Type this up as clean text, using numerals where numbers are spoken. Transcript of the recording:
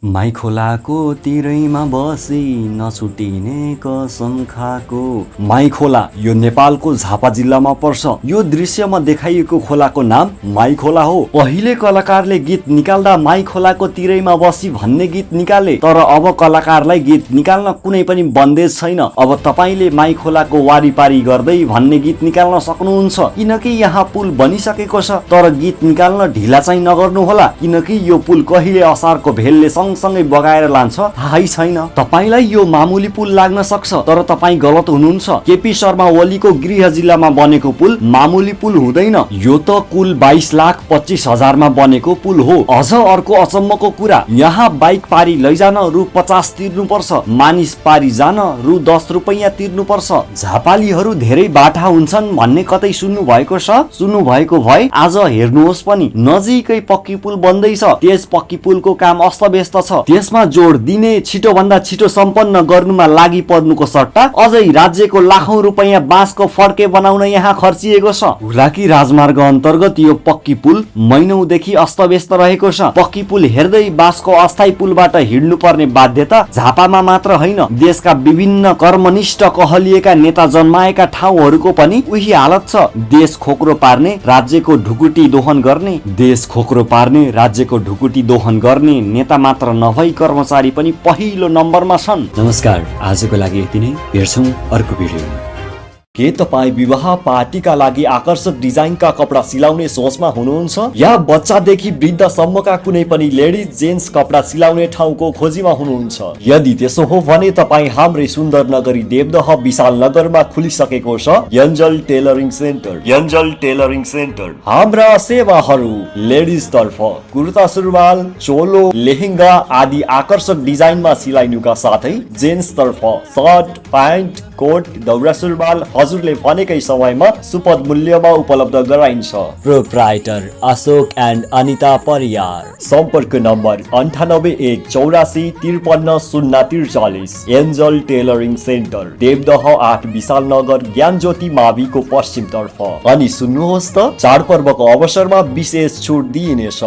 My खोलाको तिरैमा बसी नछुटिने कसम खाको। माई खोला यो नेपालको झापा जिल्लामा पर्छ। यो दृश्यमा देखाइएको खोलाको नाम माई खोला हो। पहिले कलाकारले गीत निकाल्दा माई खोलाको तिरैमा बसी भन्ने गीत निकाले, तर अब कलाकारलाई गीत निकाल्न कुनै पनि बन्देज छैन। अब तपाईले माई खोलाको वारिपारी गर्दै भन्ने गीत निकाल्न सक्नुहुन्छ, किनकि यहाँ पुल बनिसकेको छ। तर गीत निकाल्न ढिला चाहिँ नगर्नु होला, किनकि यो पुल कहिले असारको भेलले सँगसँगै बगाएर लान्छ थाहै छैन। तपाईलाई यो मामुली पुल लाग्न सक्छ, तर तपाई गलत हुनुहुन्छ। केपी शर्मा ओलीको गृह जिल्लामा बनेको पुल मामुली पुल हुँदैन। यो त कुल 22,25,000 मा बनेको पुल हो। अझ अर्को अचम्मको कुरा, यहाँ बाइक पारी लैजान रु 50 तिर्नु पर्छ, मानिस पारी जान रु 10 रुपैयाँ तिर्नु पर्छ। झापालीहरू धेरै बाठा हुन्छन् भन्ने कतै सुन्नु भएको छ? सुन्नु भएको भए आज हेर्नुहोस् पनि, नजिकै पक्की पुल बन्दैछ। त्यस पक्की पुलको काम अस्तव्यस्त छ। त्यसमा जोड दिने, छिटो भन्दा छिटो सम्पन्न गर्नुमा लागि पर्नुको सट्टा अझै राज्यको लाखौं रुपैयाँ बाँसको फड्के बनाउन यहाँ खर्चिएको छ। हुलाकी राजमार्ग अन्तर्गत यो पक्की पुल महिनौदेखि अस्तव्यस्त रहेको छ। पक्की पुल हेर्दै बाँसको अस्थायी पुलबाट हिँड्नु पर्ने बाध्यता झापामा मात्र होइन, देशका विभिन्न कर्मनिष्ठ कहलिएका नेता जन्माएका ठाउँहरूको पनि उही हालत छ। देश खोक्रो पार्ने, राज्यको ढुकुटी दोहन गर्ने, देश खोक्रो पार्ने, राज्यको ढुकुटी दोहन गर्ने नेता मात्र नभई कर्मचारी पनि पहिलो नम्बरमा छन्। नमस्कार, आजको लागि यति नै। हेर्छौं अर्को भिडियोमा। के तपाईँ विवाह पार्टीका लागि आकर्षक डिजाइनका कपडा सिलाउने सोचमा हुनुहुन्छ, या बच्चादेखि वृद्धसम्मका कुनै पनि लेडिज जेन्ट्स कपडा सिलाउने ठाउँको खोजीमा हुनुहुन्छ? यदि त्यसो हो भने तपाईँ हाम्रै सुन्दर नगरी देवदह विशाल नगरमा खुलिसकेको छ angel tailoring centre. Angel tailoring centre हाम्रा सेवाहरू लेडिज तर्फ कुर्ता सुरुवाल, चोलो, लेहेंगा आदि आकर्षक डिजाइनमा सिलाइनुका साथै जेन्ट्स तर्फ सर्ट, प्यान्ट, कोट, दौरा सुरुवाल हजुरले भनेकै समयमा सुपथ मूल्यमा उपलब्ध गराइन्छ। Proprietor Ashok and Anita Pariyar. सम्पर्क number 9814835043। Angel tailoring centre, Devdaha 8 Vishal Nagar, ज्ञानज्योति माविको पश्चिम तर्फ। अनि सुन्नुहोस् त, चाडपर्वको अवसरमा विशेष छुट दिइनेछ।